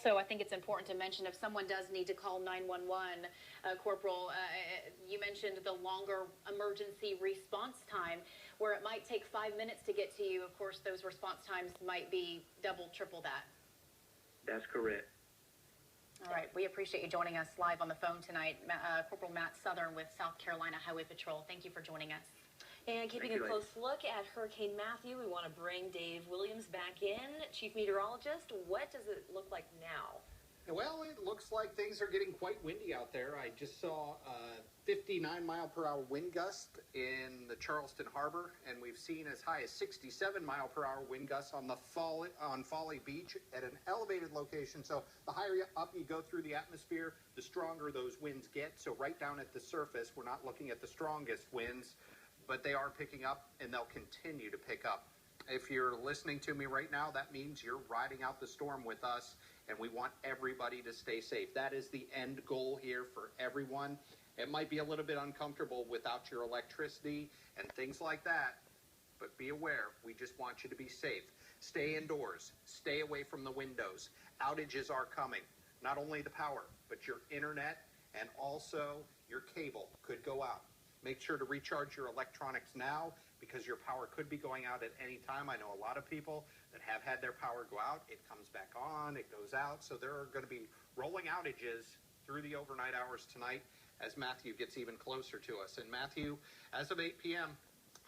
So I think it's important to mention if someone does need to call 911, Corporal, you mentioned the longer emergency response time, where it might take 5 minutes to get to you. Of course, those response times might be double, triple that. That's correct. All right. We appreciate you joining us live on the phone tonight. Corporal Matt Southern with South Carolina Highway Patrol. Thank you for joining us. And keeping a close look at Hurricane Matthew, we want to bring Dave Williams back in. Chief Meteorologist, what does it look like now? Well, it looks like things are getting quite windy out there. I just saw a 59-mile-per-hour wind gust in the Charleston Harbor, and we've seen as high as 67-mile-per-hour wind gusts on Folly Beach at an elevated location. So the higher up you go through the atmosphere, the stronger those winds get. So right down at the surface, we're not looking at the strongest winds, but they are picking up, and they'll continue to pick up. If you're listening to me right now, that means you're riding out the storm with us, and we want everybody to stay safe. That is the end goal here for everyone. It might be a little bit uncomfortable without your electricity and things like that, but be aware, we just want you to be safe. Stay indoors. Stay away from the windows. Outages are coming. Not only the power, but your internet and also your cable could go out. Make sure to recharge your electronics now because your power could be going out at any time. I know a lot of people that have had their power go out. It comes back on, it goes out. So there are going to be rolling outages through the overnight hours tonight as Matthew gets even closer to us. And Matthew, as of 8 p.m.,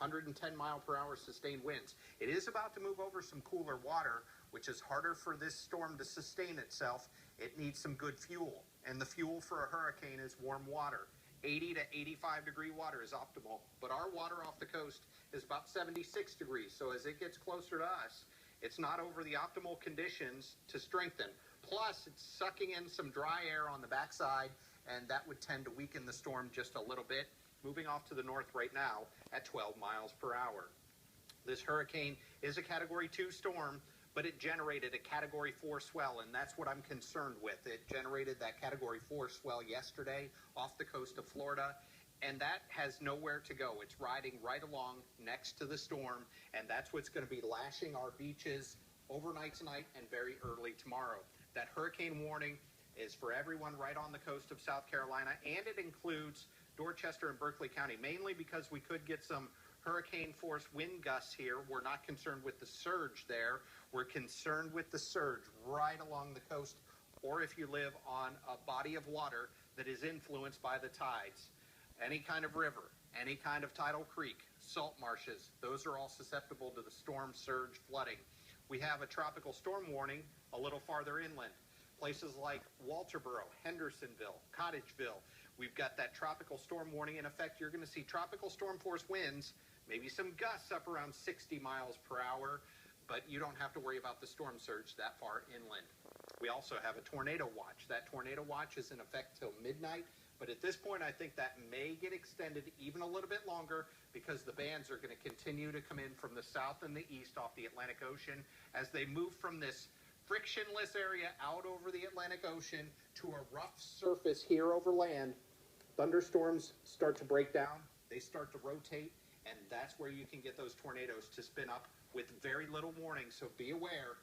110-mile-per-hour sustained winds. It is about to move over some cooler water, which is harder for this storm to sustain itself. It needs some good fuel, and the fuel for a hurricane is warm water. 80 to 85 degree water is optimal, but our water off the coast is about 76 degrees. So as it gets closer to us, it's not over the optimal conditions to strengthen. Plus, it's sucking in some dry air on the backside, and that would tend to weaken the storm just a little bit. Moving off to the north right now at 12 miles per hour. This hurricane is a Category 2 storm, but it generated a Category 4 swell, and that's what I'm concerned with. It generated that Category 4 swell yesterday off the coast of Florida, and that has nowhere to go. It's riding right along next to the storm, and that's what's going to be lashing our beaches overnight tonight and very early tomorrow. That hurricane warning is for everyone right on the coast of South Carolina, and it includes Dorchester and Berkeley County, mainly because we could get some hurricane-force wind gusts here. We're not concerned with the surge there. We're concerned with the surge right along the coast, or if you live on a body of water that is influenced by the tides. Any kind of river, any kind of tidal creek, salt marshes, those are all susceptible to the storm surge flooding. We have a tropical storm warning a little farther inland. Places like Walterboro, Hendersonville, Cottageville, we've got that tropical storm warning in effect. You're going to see tropical storm force winds, maybe some gusts up around 60 miles per hour, but you don't have to worry about the storm surge that far inland. We also have a tornado watch. That tornado watch is in effect till midnight, but at this point I think that may get extended even a little bit longer because the bands are going to continue to come in from the south and the east off the Atlantic Ocean as they move from this frictionless area out over the Atlantic Ocean to a rough surface here over land. Thunderstorms start to break down, they start to rotate, and that's where you can get those tornadoes to spin up with very little warning. So be aware.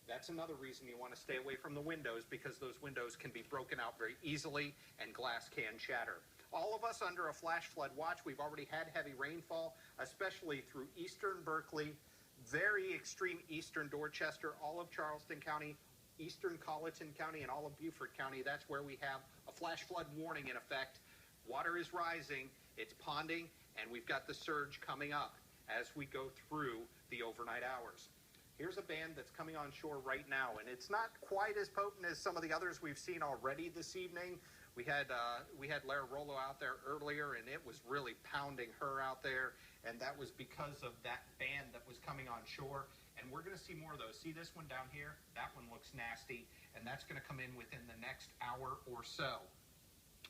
That's another reason you want to stay away from the windows, because those windows can be broken out very easily and glass can shatter. All of us under a flash flood watch. We've already had heavy rainfall, especially through eastern Berkeley, very extreme eastern Dorchester, all of Charleston County, eastern Colleton County, and all of Beaufort County. That's where we have a flash flood warning in effect. Water is rising, it's ponding, and we've got the surge coming up as we go through the overnight hours. Here's a band that's coming on shore right now, and it's not quite as potent as some of the others we've seen already this evening. We had Lara Rollo out there earlier, and it was really pounding her out there, and that was because of that band that was coming on shore. And we're going to see more of those. See this one down here? That one looks nasty, and that's going to come in within the next hour or so.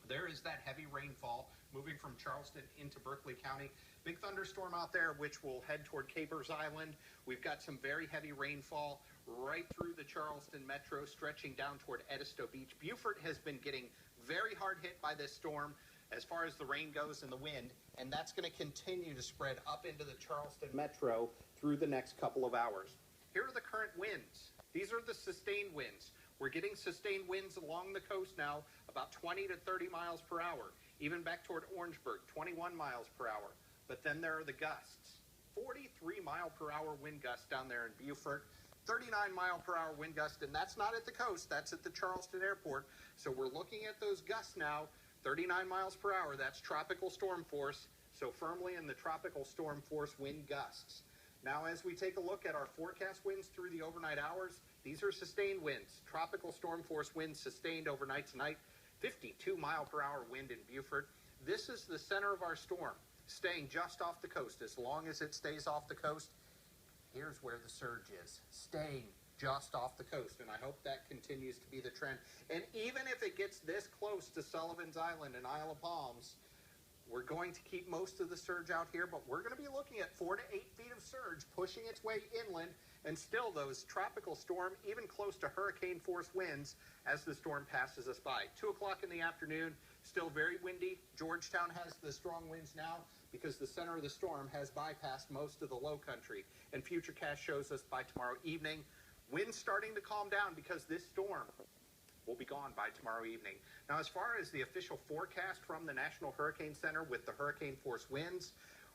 There is that heavy rainfall moving from Charleston into Berkeley County. Big thunderstorm out there, which will head toward Capers Island. We've got some very heavy rainfall right through the Charleston metro, stretching down toward Edisto Beach. Beaufort has been getting very hard hit by this storm as far as the rain goes and the wind, and that's going to continue to spread up into the Charleston metro through the next couple of hours. Here are the current winds. These are the sustained winds. We're getting sustained winds along the coast now, about 20 to 30 miles per hour. Even back toward Orangeburg, 21 miles per hour. But then there are the gusts. 43 mile per hour wind gusts down there in Beaufort. 39 mile per hour wind gust, and that's not at the coast, that's at the Charleston airport. So we're looking at those gusts now, 39 miles per hour, that's tropical storm force, so firmly in the tropical storm force wind gusts. Now as we take a look at our forecast winds through the overnight hours, these are sustained winds, tropical storm force winds sustained overnight tonight, 52 mile per hour wind in Beaufort. This is the center of our storm, staying just off the coast. As long as it stays off the coast, here's where the surge is, staying just off the coast, and I hope that continues to be the trend. And even if it gets this close to Sullivan's Island and Isle of Palms, we're going to keep most of the surge out here, but we're going to be looking at 4 to 8 feet of surge pushing its way inland, and still those tropical storm, even close to hurricane force winds as the storm passes us by. 2 o'clock in the afternoon, still very windy. Georgetown has the strong winds now because the center of the storm has bypassed most of the low country, and Futurecast shows us by tomorrow evening, winds starting to calm down because this storm will be gone by tomorrow evening. Now, as far as the official forecast from the National Hurricane Center with the hurricane force winds,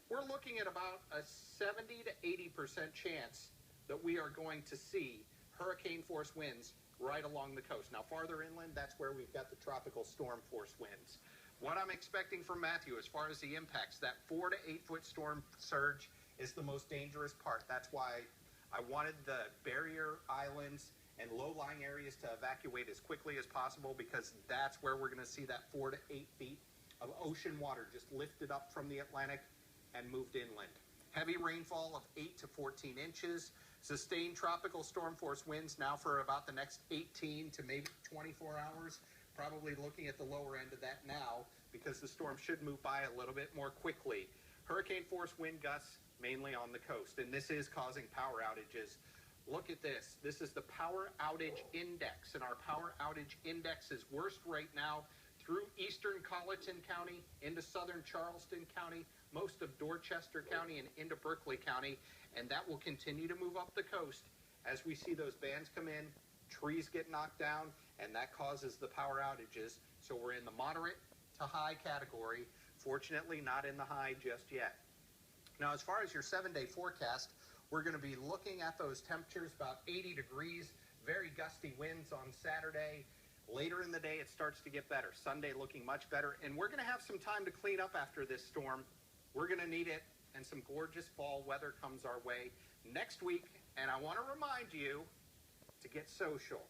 we're looking at about a 70 to 80% chance that we are going to see hurricane force winds right along the coast. Now, farther inland, that's where we've got the tropical storm force winds. What I'm expecting from Matthew as far as the impacts, that 4 to 8 foot storm surge is the most dangerous part. That's why I wanted the barrier islands and low-lying areas to evacuate as quickly as possible, because that's where we're going to see that 4 to 8 feet of ocean water just lifted up from the Atlantic and moved inland. Heavy rainfall of 8 to 14 inches, sustained tropical storm force winds now for about the next 18 to maybe 24 hours. Probably looking at the lower end of that now because the storm should move by a little bit more quickly. Hurricane force wind gusts mainly on the coast, and this is causing power outages. Look at this. This is the power outage index, and our power outage index is worst right now through eastern Colleton County, into southern Charleston County, most of Dorchester County, and into Berkeley County, and that will continue to move up the coast as we see those bands come in, trees get knocked down, and that causes the power outages. So we're in the moderate to high category, fortunately not in the high just yet. Now, as far as your 7-day forecast, we're going to be looking at those temperatures, about 80 degrees, very gusty winds on Saturday. Later in the day, it starts to get better. Sunday looking much better, and we're going to have some time to clean up after this storm. We're going to need it, and some gorgeous fall weather comes our way next week. And I want to remind you to get social.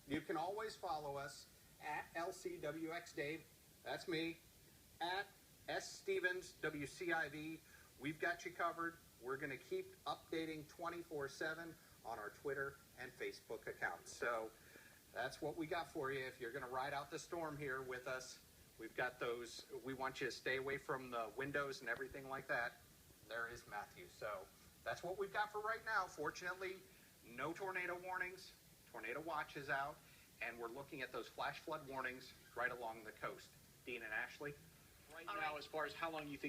You can always follow us at LCWXDave, that's me, at SStevens, WCIV. We've got you covered. We're going to keep updating 24/7 on our Twitter and Facebook accounts. So that's what we got for you. If you're going to ride out the storm here with us, we've got those. We want you to stay away from the windows and everything like that. There is Matthew. So that's what we've got for right now. Fortunately, no tornado warnings. Tornado watch is out, and we're looking at those flash flood warnings right along the coast. Dean and Ashley? Right now, as far as how long you think